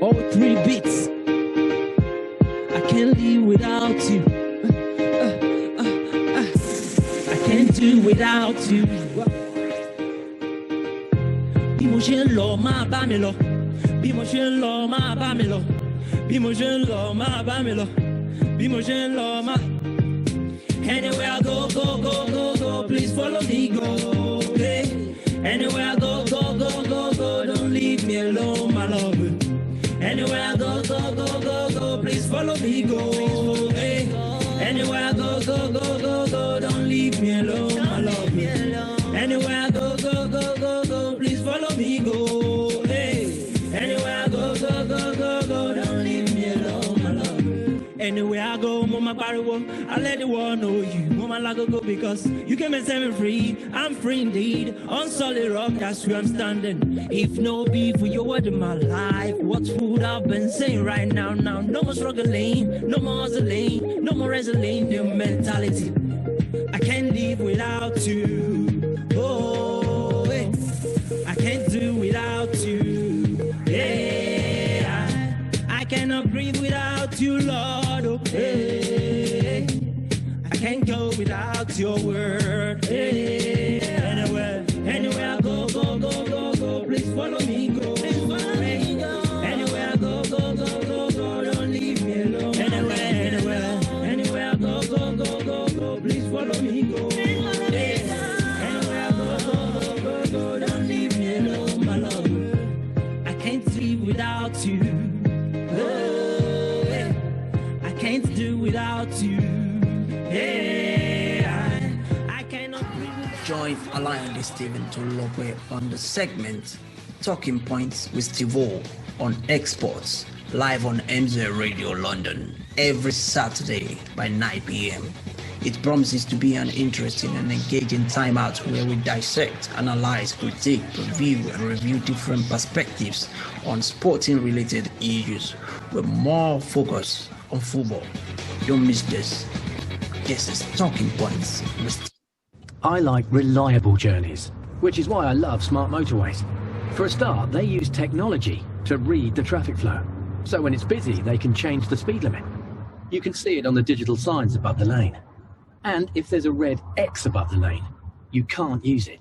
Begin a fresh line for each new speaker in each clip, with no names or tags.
All three beats. I can't live without you. I can't do without you. Bí mo ṣe ń lọ máa bá mi lọ. Bí mo ṣe ń lọ máa bá mi lọ. Bí mo ṣe ń lọ máa bá mi lọ. Bí mo ṣe ń lọ máa. Anywhere I go, go, go, go, go, please follow me, go. Hey. Anywhere I go, go, go, go, go, don't leave me alone, my love. Anywhere I go, go, go, go, go, please follow me, go. Hey. Anywhere I go, go, go, go, go, don't leave me alone, my love. Anywhere I go, go, go, go, go, please follow me, go. Hey. Anywhere I go, go, go, go, go, don't leave me alone, my love. Anywhere I go, Mama Pariwo, I let the world know you. Mama Lago go because you came and set me free. I'm free indeed. On solid rock, that's where I'm standing. If no beef for your word in my life, what would I've been saying right now? Now, no more struggling, no more hustling, no more wrestling, new mentality. I can't live without you. Oh, hey. I can't do without you. Yeah, I cannot breathe without you, Lord. Oh, hey. I can't go without your word. Hey. Anywhere I go, go, go, go, go. Please follow me, go. Anywhere I go, go, go, go, go. Don't leave me alone. Anywhere I go, go, go, go, go. Please follow me, go. Anywhere I go, go, go, go, go. Don't leave me alone, my love. I can't live without you. Oh, I can't do without you. I cannot
Join Alliance Stephen Tolope on the segment Talking Points with Stevo on Exports, live on MZ Radio London every Saturday by 9 p.m. It promises to be an interesting and engaging time out where we dissect, analyze, critique, review different perspectives on sporting related issues with more focus on football. Don't miss this. This is Talking Points with
I like reliable journeys, which is why I love smart motorways. For a start, they use technology to read the traffic flow. So when it's busy, they can change the speed limit. You can see it on the digital signs above the lane. And if there's a red X above the lane, you can't use it.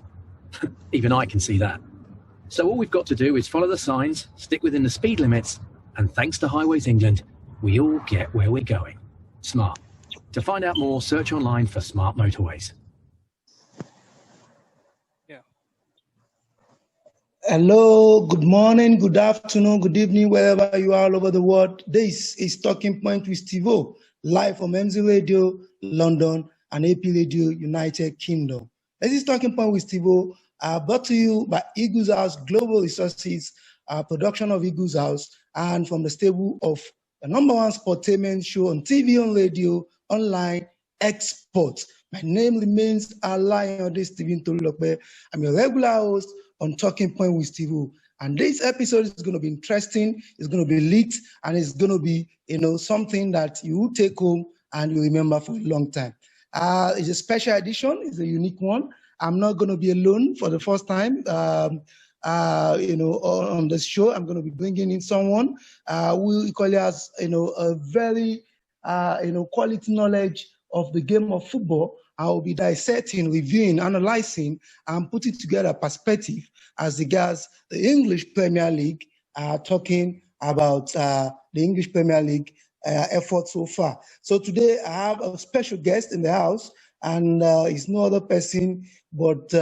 Even I can see that. So all we've got to do is follow the signs, stick within the speed limits, and thanks to Highways England, we all get where we're going. Smart. To find out more, search online for smart motorways.
Hello, good morning, good afternoon, good evening, wherever you are all over the world. This is Talking Point with Stevo, live from MZ Radio, London, and AP Radio, United Kingdom. This is Talking Point with Stevo, brought to you by Eagles House Global Resources, production of Eagles House, and from the stable of the #1 sportainment show on TV, on radio, online, exports. My name remains Alliance Stephen Tolope. I'm your regular host on Talking Point with Stevo. And this episode is going to be interesting, it's going to be lit, and it's going to be, something that you will take home and you remember for a long time. It's a special edition, it's a unique one. I'm not going to be alone for the first time, on the show. I'm going to be bringing in someone who equally has, a very, quality knowledge of the game of football. I will be dissecting, reviewing, analyzing, and putting together perspective as regards the English Premier League, talking about the English Premier League effort so far. So today I have a special guest in the house, and it's no other person but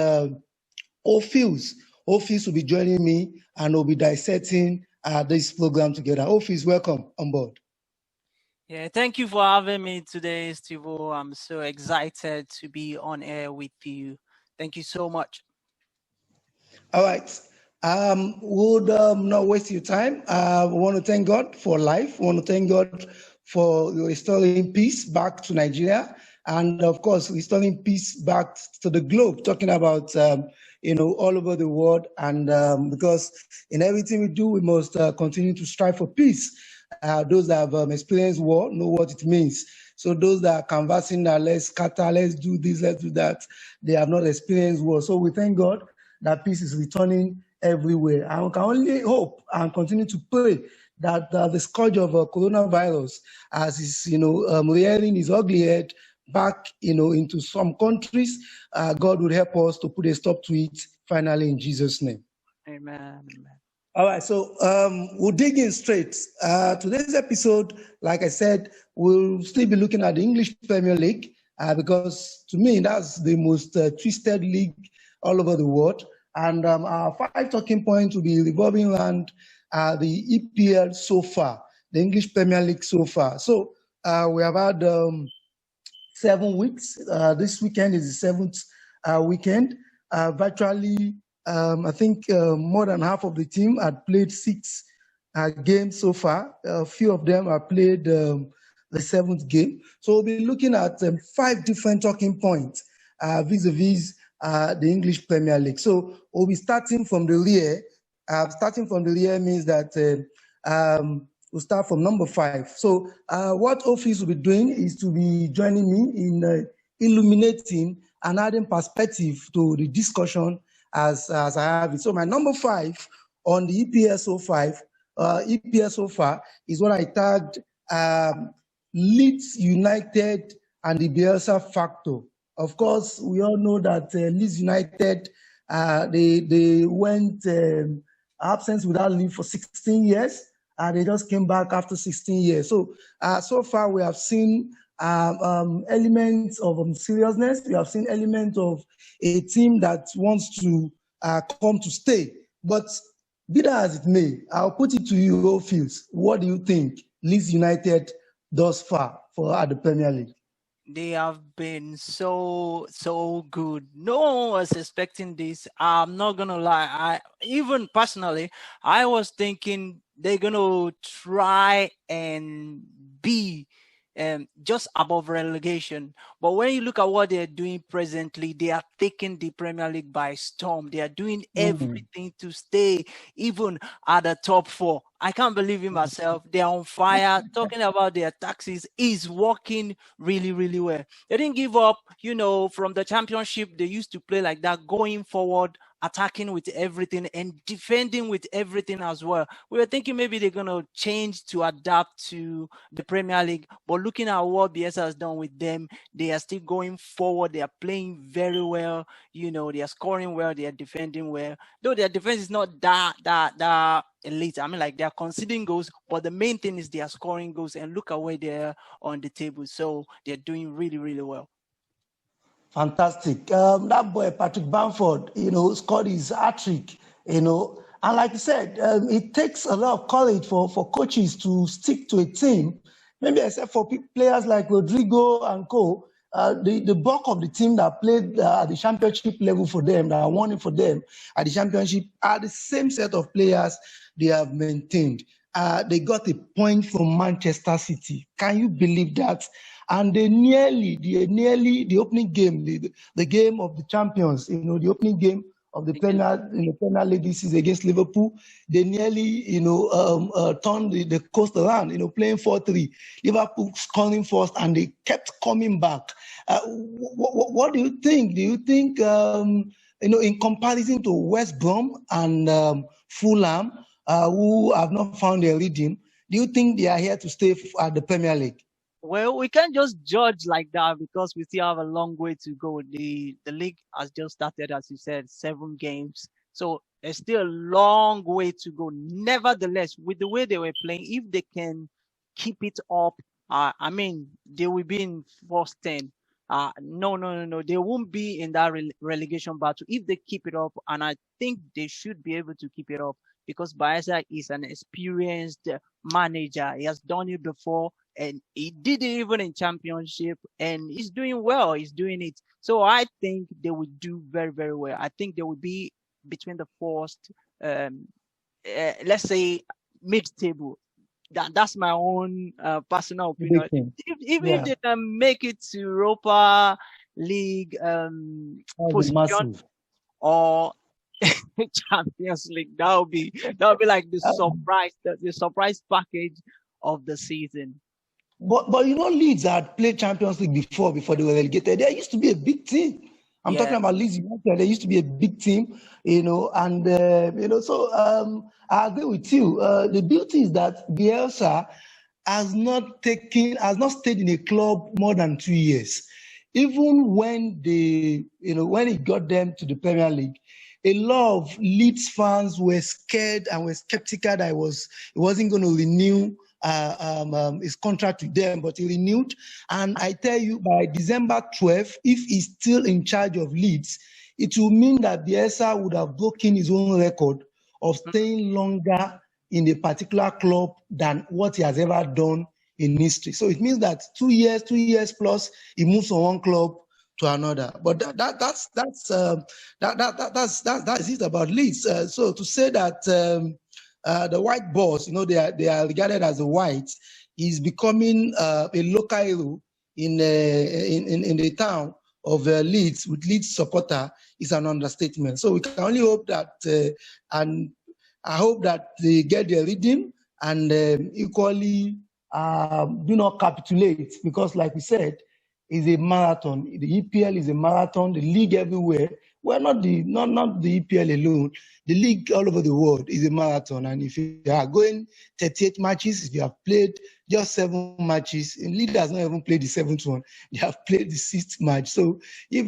O.Phils. O.Phils will be joining me, and we'll be dissecting this program together. O.Phils, welcome on board.
Yeah, thank you for having me today, Stevo. I'm so excited to be on air with you. Thank you so much.
All right. Would not waste your time. We want to thank God for life. We want to thank God for restoring peace back to Nigeria. And of course, restoring peace back to the globe, talking about, all over the world. And because in everything we do, we must continue to strive for peace. Those that have experienced war know what it means. So those that are conversing that let's scatter, let's do this, let's do that, they have not experienced war. So we thank God that peace is returning everywhere. And we can only hope and continue to pray that the scourge of coronavirus, as is rearing its ugly head back into some countries, God would help us to put a stop to it finally in Jesus' name.
Amen.
All right, so we'll dig in straight. Today's episode, like I said, we'll still be looking at the English Premier League because to me, that's the most twisted league all over the world. And our 5 talking points will be revolving around the EPL so far, the English Premier League so far. So we have had 7 weeks. This weekend is the 7th weekend. Virtually, I think more than half of the team had played 6 games so far. A few of them have played the 7th game. So we'll be looking at 5 different talking points vis-a-vis the English Premier League. So we'll be starting from the rear. Starting from the rear means that we'll start from number 5. So what O.Phils will be doing is to be joining me in illuminating and adding perspective to the discussion as I have it. So my number 5 on the EPL so far is what I tagged Leeds United and the Bielsa factor. Of course, we all know that Leeds United, they went absence without leave for 16 years. They just came back after 16 years. So, so far we have seen elements of seriousness. We have seen elements of a team that wants to come to stay. But be that as it may, I'll put it to you, O.Phils. What do you think Leeds United thus far at the Premier League?
They have been so good. No one was expecting this. I'm not gonna lie. Even personally, I was thinking they're gonna try and be just above relegation. But when you look at what they're doing presently, they are taking the Premier League by storm. They are doing everything to stay even at the top 4. I can't believe it myself. They are on fire. Talking about their taxes is working really, really well. They didn't give up, from the championship. They used to play like that, going forward, attacking with everything and defending with everything as well. We were thinking maybe they're going to change to adapt to the Premier League. But looking at what Bielsa has done with them, they are still going forward. They are playing very well. They are scoring well. They are defending well. Though their defense is not that elite. I mean, like, they are conceding goals, but the main thing is they are scoring goals. And look at where they are on the table. So they're doing really, really well.
Fantastic. That boy, Patrick Bamford, scored his hat-trick, and like you said, it takes a lot of courage for coaches to stick to a team, maybe except for players like Rodrigo and co. The bulk of the team that played at the championship level for them, that won it for them at the championship, are the same set of players they have maintained. They got a point from Manchester City. Can you believe that? And they nearly the opening game, the game of the champions, the opening game of the Premier League this season against Liverpool, they nearly, turned the coast around, playing 4-3. Liverpool scoring first, and they kept coming back. What do you think? Do you think, in comparison to West Brom and Fulham, who have not found their rhythm, do you think they are here to stay at the Premier League?
Well, we can't just judge like that because we still have a long way to go. The league has just started, as you said, 7 games. So there's still a long way to go. Nevertheless, with the way they were playing, if they can keep it up, they will be in first 10. No. They won't be in that relegation battle if they keep it up. And I think they should be able to keep it up because Bielsa is an experienced manager. He has done it before. And he did it even in championship, and he's doing well. He's doing it. So I think they will do very, very well. I think they will be between the first, let's say, mid-table. That's my own personal opinion. If they can make it to Europa League position or Champions League, that will be like the surprise package of the season.
But Leeds had played Champions League before they were relegated. There used to be a big team. I'm
Yeah.
talking about Leeds United. They used to be a big team, and So I agree with you. The beauty is that Bielsa has not stayed in a club more than 2 years. Even when when he got them to the Premier League, a lot of Leeds fans were scared and were skeptical that he wasn't going to renew his contract with them, but he renewed. And I tell you, by December 12th, if he's still in charge of Leeds, it will mean that Bielsa would have broken his own record of staying longer in a particular club than what he has ever done in history. So it means that 2 years plus, he moves from one club to another. But that's it about Leeds. So to say that the white boss, they are regarded as the white, is becoming a local hero in the town of Leeds with Leeds supporter is an understatement. So we can only hope that, and I hope that they get their rhythm and equally do not capitulate, because like we said, it's a marathon. The EPL is a marathon. The league everywhere. Well, not the EPL alone. The league all over the world is a marathon. And if you are going 38 matches, if you have played just 7 matches, and league has not even played the 7th one. They have played the 6th match. So if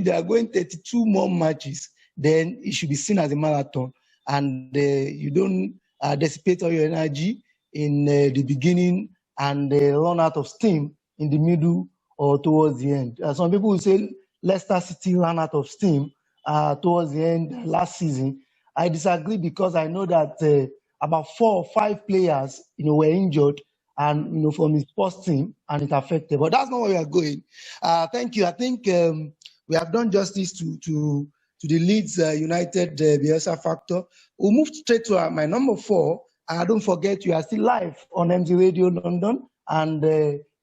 they are going 32 more matches, then it should be seen as a marathon. And you don't dissipate all your energy in the beginning and run out of steam in the middle or towards the end. Some people will say Leicester City ran out of steam towards the end last season. I disagree, because I know that about 4 or 5 players, were injured, and from his first team, and it affected. But that's not where we are going. Thank you. I think we have done justice to the Leeds United Bielsa factor. We'll move straight to my number 4. Don't forget, you are still live on MG Radio London and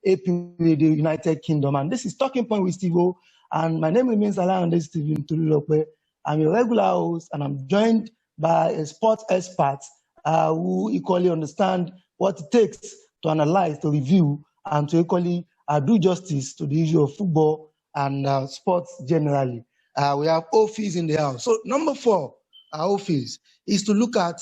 AP Radio United Kingdom. And this is Talking Point with Stevo. And my name remains Alan Steven Tululope. I'm a regular host, and I'm joined by a sports expert who equally understand what it takes to analyze, to review, and to equally do justice to the issue of football and sports generally. We have O.Phils in the house. So number 4, O.Phils, is to look at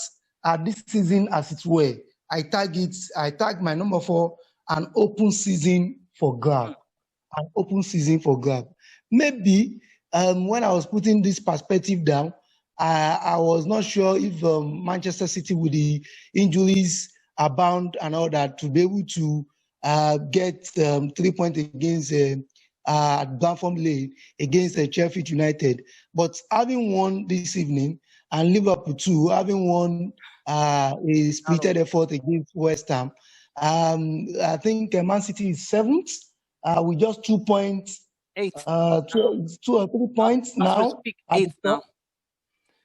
this season as it were. I tag my number 4, an open season for grab. An open season for grab. Maybe when I was putting this perspective down, I was not sure if Manchester City, with the injuries abound and all that, to be able to get 3 points against Blanford Lane against Sheffield United. But having won this evening, and Liverpool too, having won a spirited effort against West Ham, I think Man City is 7th with just 2 points.
8th.
2 or 3 points now.
Speak, 8th now.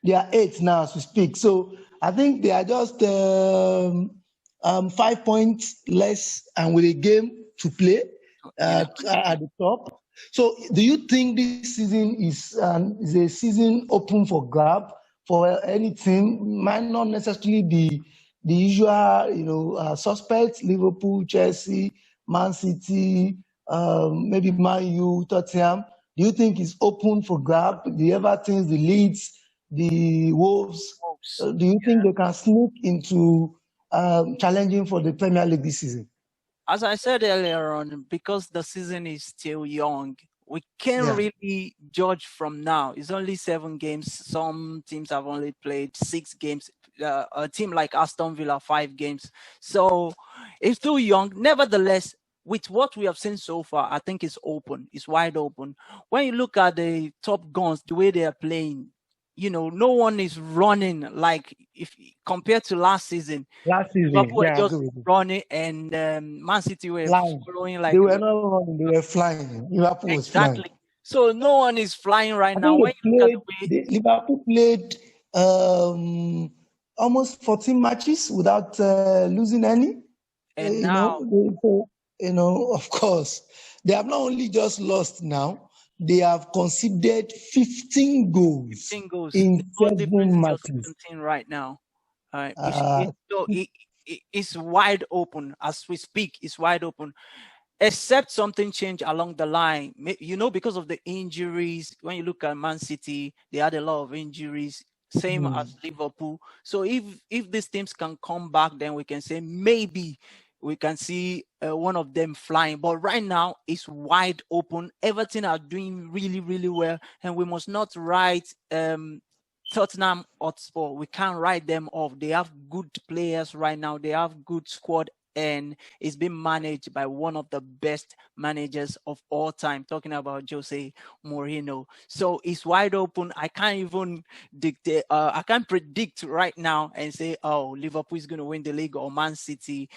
They are 8th now as we speak. So I think they are just 5 points less and with a game to play at the top. So do you think this season is a season open for grab for any team? Might not necessarily be the usual suspects: Liverpool, Chelsea, Man City, maybe Man U, Tottenham. Do you think it's open for grab? The Evertons, the Leeds, the Wolves. Do you think they can sneak into challenging for the Premier League this season?
As I said earlier on, because the season is still young, we can't really judge from now. It's only 7 games. Some teams have only played 6 games. A team like Aston Villa, 5 games. So it's still young. Nevertheless, with what we have seen so far, I think it's open. It's wide open. When you look at the top guns, the way they are playing, no one is running like if compared to last season. Liverpool were just running, and Man City were following like
they were not running; they were flying. Liverpool was flying.
So no one is flying right now. When you look at the way
Liverpool played almost 14 matches without losing any,
and now
of course, they have not only just lost now. They have conceded 15 goals, in 7 matches.
Right now. It's wide open as we speak. It's wide open. except something changed along the line. You know, because of the injuries, when you look at Man City, they had a lot of injuries, same as Liverpool. So if these teams can come back, then we can say maybe we can see one of them flying. But right now, it's wide open. Everton are doing really, really well, and we must not write Tottenham Hotspur. We can't write them off. They have good players right now. They have good squad, and it's been managed by one of the best managers of all time, talking about Jose Mourinho. So it's wide open. I can't even dictate, I can't predict right now and say, oh, Liverpool is going to win the league or Man City.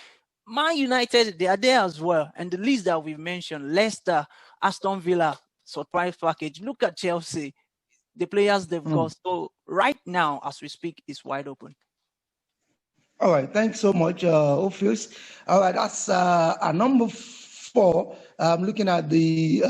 Man United, they are there as well. And the list that we've mentioned, Leicester, Aston Villa, surprise package. Look at Chelsea, the players they've got. So right now, as we speak, it's wide open.
All right, thanks so much, O.Phils. All right, that's our number 4. I'm looking at the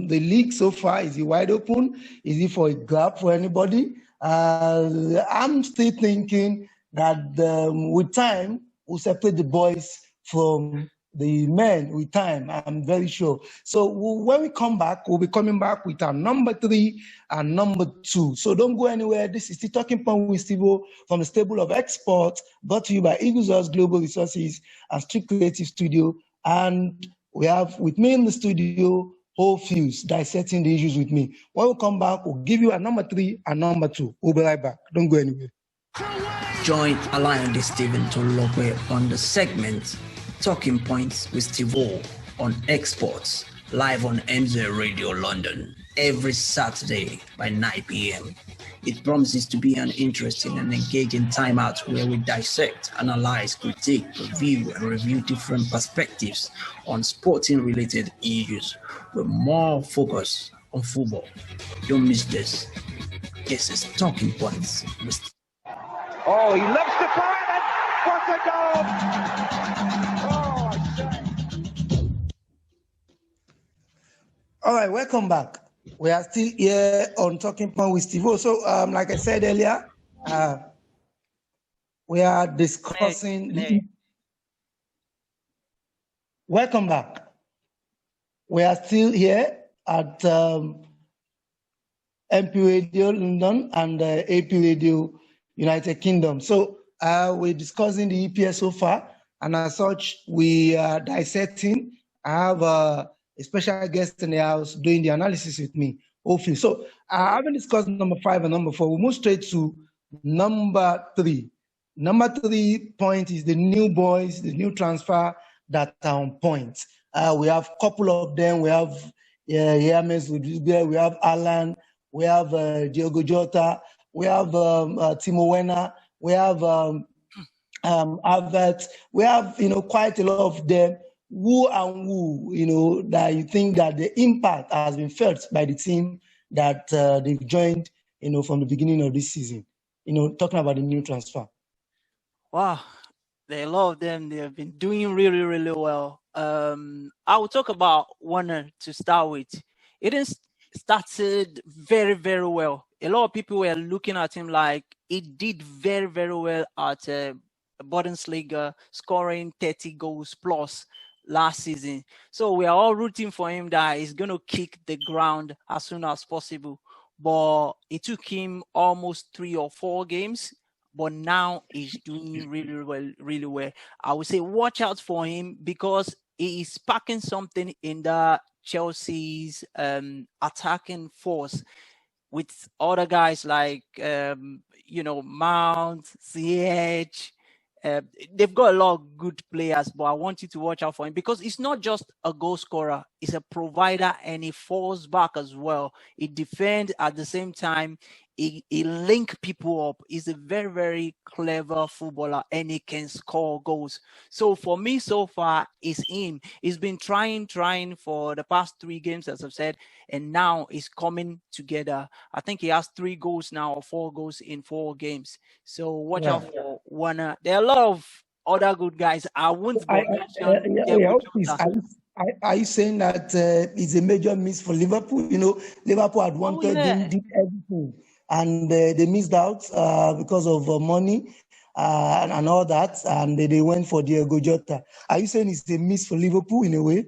league so far. Is it wide open? Is it for a grab for anybody? I'm still thinking that with time, we'll separate the boys from the men with time, I'm very sure. So when we come back, we'll be coming back with our number 3 and number 2. So don't go anywhere. This is the Talking Point with Stevo from the Stable of Exports, brought to you by Eagles Global Resources and Street Creative Studio. And we have with me in the studio, O.Phils, dissecting the issues with me. When we come back, we'll give you a number 3 and number 2. We'll be right back. Don't go anywhere.
Join Alayande Stephen Tolope on the segment Talking Points with Stevo on Exports, live on MZ Radio London, every Saturday by 9 p.m. It promises to be an interesting and engaging time out where we dissect, analyze, critique, review, and review different perspectives on sporting-related issues with more focus on football. Don't miss this. This is Talking Points with Stevo.
Oh, he loves to fire and what a goal! Oh, I say.
All right, welcome back. We are still here on Talking Point with Stevo. So, like I said earlier, we are discussing. Welcome back. We are still here at MP Radio London and AP Radio United Kingdom. So we're discussing the EPS so far, and as such, we are dissecting. I have a special guest in the house doing the analysis with me, O.Phils. So I haven't discussed number 5 and number 4. We'll move straight to number 3. Number 3 point is the new boys, the new transfer that are on point. We have a couple of them. We have James Rodriguez, we have Alan, we have Diogo Jota, we have Timo Werner, we have Havertz, we have quite a lot of them. Who that you think that the impact has been felt by the team that they've joined, from the beginning of this season. Talking about the new transfer.
Wow, there are a lot of them. They have been doing really, really well. I will talk about Werner to start with. It started very, very well. A lot of people were looking at him like he did very, very well at Bundesliga, scoring 30 goals plus last season. So we are all rooting for him that he's going to kick the ground as soon as possible. But it took him almost 3 or 4 games. But now he's doing really well. I would say watch out for him because he is packing something in the Chelsea's attacking force with other guys like, Mount, CH. They've got a lot of good players, but I want you to watch out for him because it's not just a goal scorer. It's a provider and he falls back as well. He defends at the same time. He link people up. He's a very, very clever footballer and he can score goals. So for me, so far, it's him. He's been trying for the past 3 games, as I've said, and now it's coming together. I think he has 3 goals now or 4 goals in 4 games. So watch out for Werner. There are a lot of other good guys. I won't mention.
Are you saying that it's a major miss for Liverpool? Liverpool had wanted him, did everything. And they missed out because of money and all that, and they went for Diogo Jota. Are you saying it's a miss for Liverpool in a way?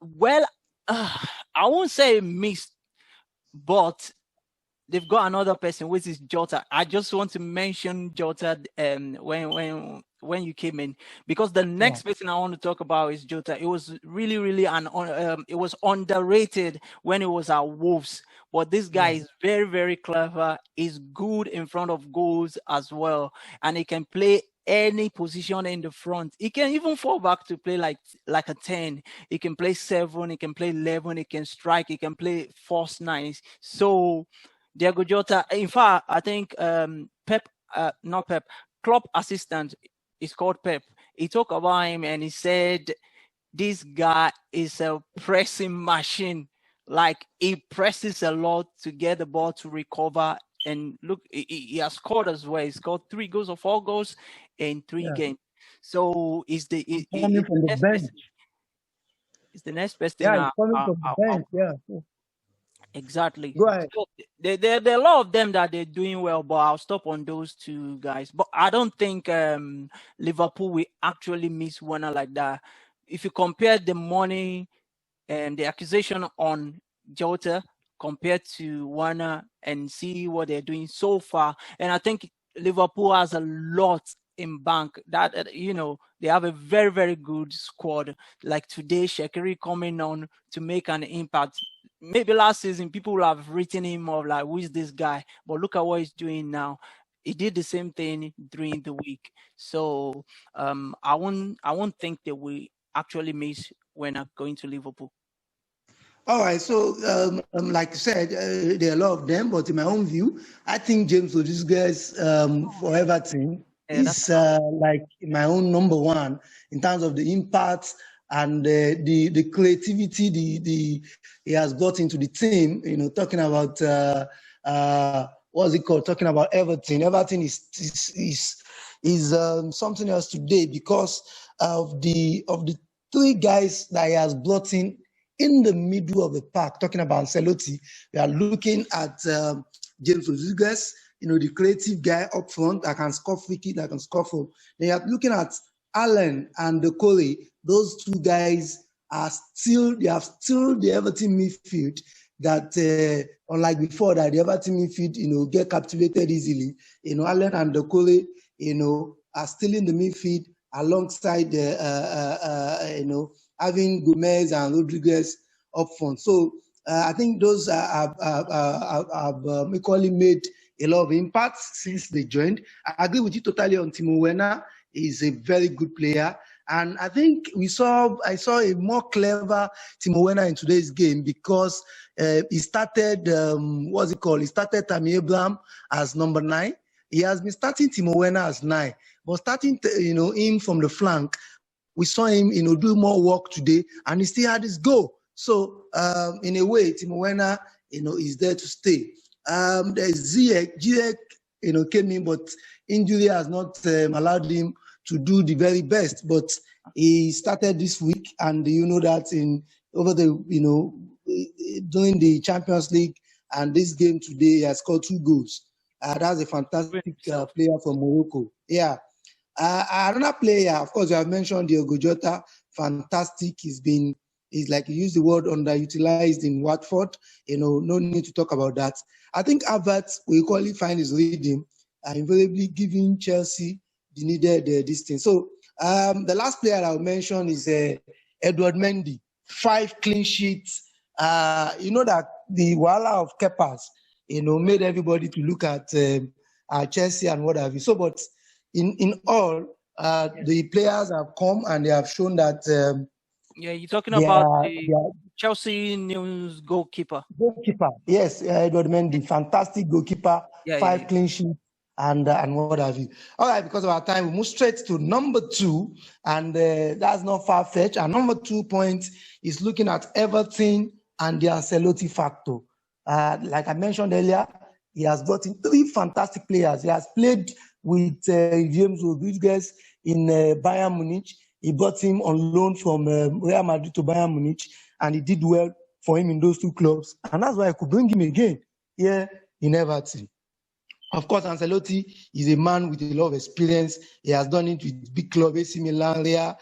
Well, I won't say mixed, but they've got another person, which is Jota. I just want to mention Jota when you came in, because the next person I want to talk about is Jota. It was really, really it was underrated when it was at Wolves. But this guy is very, very clever. He's good in front of goals as well, and he can play any position in the front. He can even fall back to play like a 10. He can play 7. He can play 11. He can strike. He can play false 9. So Diego Jota, in fact, I think not Pep, Klopp assistant is called Pep. He talked about him and he said, this guy is a pressing machine. Like, he presses a lot to get the ball to recover. And look, he has scored as well. He scored 3 goals or 4 goals in 3 games. So he's the
coming from the bench.
It's the next best thing.
Yeah, he's coming from the bench. Yeah.
Exactly.
Go ahead.
So there are a lot of them that they're doing well, but I'll stop on those 2 guys. But I don't think Liverpool will actually miss Werner like that. If you compare the money and the accusation on Jota compared to Werner and see what they're doing so far, and I think Liverpool has a lot in bank that they have a very, very good squad. Like today, Shaqiri coming on to make an impact. Maybe last season people will have written him off like, who is this guy? But look at what he's doing now. He did the same thing during the week. So I won't think that we actually miss when I'm going to Liverpool.
All right, so like you said, there are a lot of them, but in my own view, I think James Rodriguez for Everton is like my own number 1 in terms of the impact and the creativity he has brought into the team. Talking about what's it called? Talking about Everton. Everton is something else today because of the 3 guys that he has brought in the middle of the park. Talking about Ancelotti, we are looking at James Rodriguez, the creative guy up front that can score free kick, that can score from. They are looking at Allen and the Coley. Those 2 guys have still the Everton midfield that, unlike before, that the Everton midfield, get captivated easily. Allen and the Coley, are still in the midfield alongside having Gomez and Rodriguez up front. So I think those have equally made a lot of impact since they joined. I agree with you totally on Timo Werner. He's a very good player. And I think I saw a more clever Timo Werner in today's game because he started, He started Tammy Abraham as number 9. He has been starting Timo Werner as 9. But starting, him from the flank, we saw him, do more work today, and he still had his goal. So, in a way, Timo Werner, is there to stay. There's Ziyech, came in, but injury has not allowed him to do the very best. But he started this week, and you know that during the Champions League and this game today, he has scored 2 goals. That's a fantastic player from Morocco. Yeah. Another player, of course, you have mentioned Diego Jota. Fantastic. He's like you used the word underutilized in Watford. No need to talk about that. I think Havertz will equally find his rhythm and invariably giving Chelsea the needed distance. So the last player I'll mention is Edward Mendy. 5 clean sheets. That the Wala of Kepas, made everybody to look at Chelsea and what have you. So, but in all, the players have come and they have shown that.
You're talking about the Chelsea news goalkeeper.
Yes, Edward Mendy, fantastic goalkeeper, 5 clean sheets and what have you. All right, because of our time, we move straight to number 2, and that's not far-fetched. And number 2 point is looking at Everton and the Ancelotti factor. Like I mentioned earlier, he has brought in 3 fantastic players. He has played with James Rodriguez in Bayern Munich. He brought him on loan from Real Madrid to Bayern Munich, and he did well for him in those 2 clubs. And that's why I could bring him again here in Everton. Of course, Ancelotti is a man with a lot of experience. He has done it with big club, AC Milan, Real,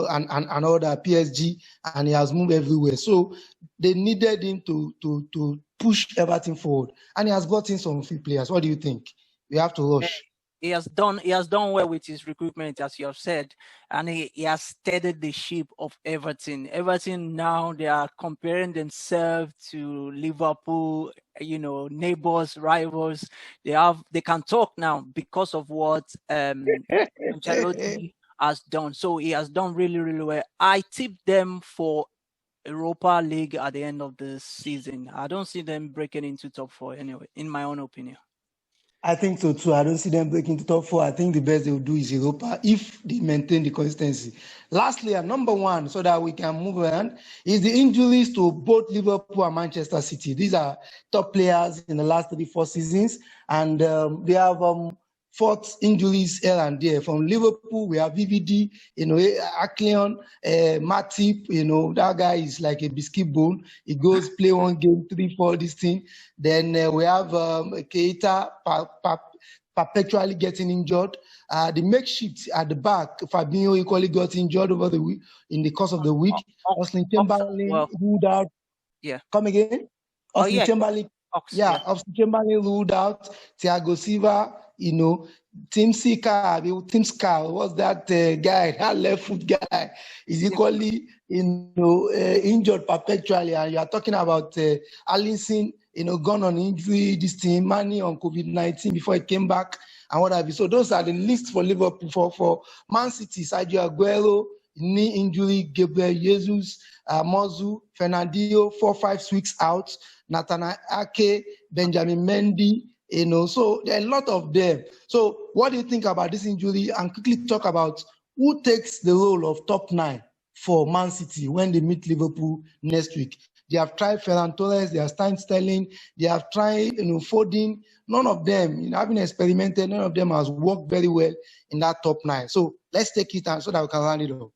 and other PSG, and he has moved everywhere. So they needed him to push everything forward, and he has brought in some few players. What do you think? We have to rush.
He has done well with his recruitment, as you have said, and he has steadied the ship of Everton. Everton now, they are comparing themselves to Liverpool, neighbors, rivals. They can talk now because of what Ancelotti has done. So he has done really, really well. I tipped them for Europa League at the end of the season. I don't see them breaking into top 4 anyway, in my own opinion.
I think so too. I don't see them breaking to top 4. I think the best they will do is Europa if they maintain the consistency. Lastly, at number 1, so that we can move around, is the injuries to both Liverpool and Manchester City. These are top players in the last 3-4 seasons, and they have fought injuries here and there. From Liverpool, we have VVD, Akleon, Matip, that guy is like a biscuit bone. He goes play one game, 3-4, this thing. Then we have Keita perpetually getting injured. The makeshift at the back, Fabinho equally got injured over the week, in the course of the week. Austin Chamberlain ruled out.
Yeah.
Come again? Austin Chamberlain. Austin Chamberlain ruled out. Thiago Silva, Tim Scar, what's that guy, that left foot guy, is equally, injured perpetually. And you are talking about Alisson, gone on injury, this team, Mane on COVID-19 before he came back, and what have you. So those are the lists for Liverpool. For Man City, Sergio Aguero, knee injury, Gabriel Jesus, Mozu, Fernandinho, 4-5 weeks out, Nathaniel Ake, Benjamin Mendy, so there are a lot of them. So what do you think about this injury? And quickly talk about who takes the role of top 9 for Man City when they meet Liverpool next week. They have tried Ferran Torres, they have tried Sterling, they have tried Foden. None of them, having experimented, none of them has worked very well in that top 9. So let's take it so that we can round it up.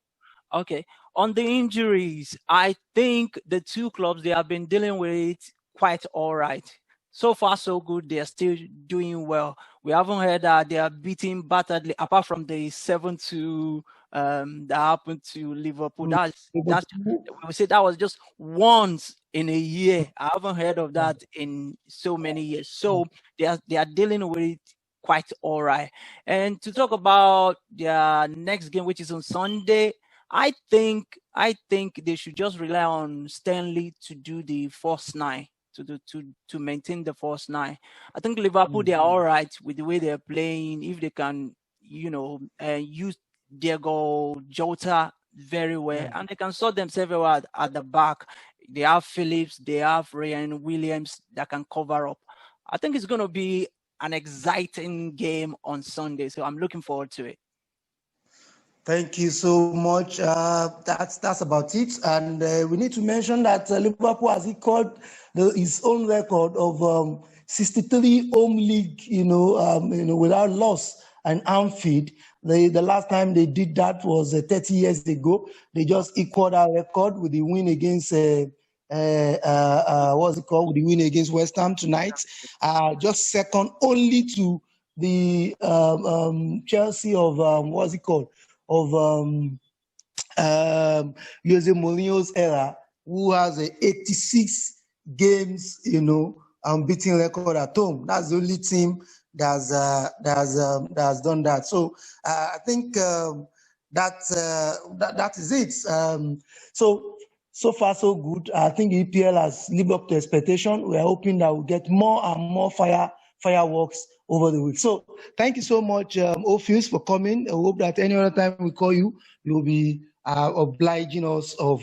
Okay. On the injuries, I think the two clubs, they have been dealing with it quite all right. So far, so good. They are still doing well. We haven't heard that they are beating batteredly, apart from the 7-2 that happened to Liverpool. We say that was just once in a year. I haven't heard of that in so many years. So they are dealing with it quite all right. And to talk about their next game, which is on Sunday, I think they should just rely on Stanley to do the first 9. To maintain the first 9. I think Liverpool, they are all right with the way they're playing. If they can, use Diego Jota very well, and they can sort themselves out at the back. They have Phillips, they have Ryan Williams that can cover up. I think it's going to be an exciting game on Sunday, so I'm looking forward to it.
Thank you so much. That's about it. And we need to mention that Liverpool has equaled his own record of 63 home league, without loss and Anfield. The last time they did that was 30 years ago. They just equaled our record with the win against With the win against West Ham tonight. Just second only to the Chelsea of of Jose Mourinho's era, who has 86 games, unbeaten record at home. That's the only team that has done that. So I think that is it. So far so good. I think EPL has lived up to expectation. We are hoping that we'll get more and more fireworks over the week. So thank you so much, O.Phils, for coming. I hope that any other time we call you, you'll be obliging us of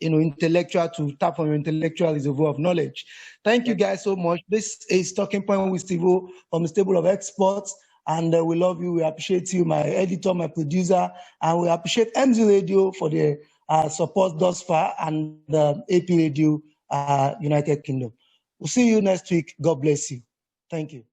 intellectual to tap on your intellectual reservoir of knowledge. Thank you guys so much. This is Talking Point with Stevo from the Stable of Experts, and we love you. We appreciate you, my editor, my producer, and we appreciate MZ Radio for the support thus far, and AP Radio United Kingdom. We'll see you next week. God bless you. Thank you.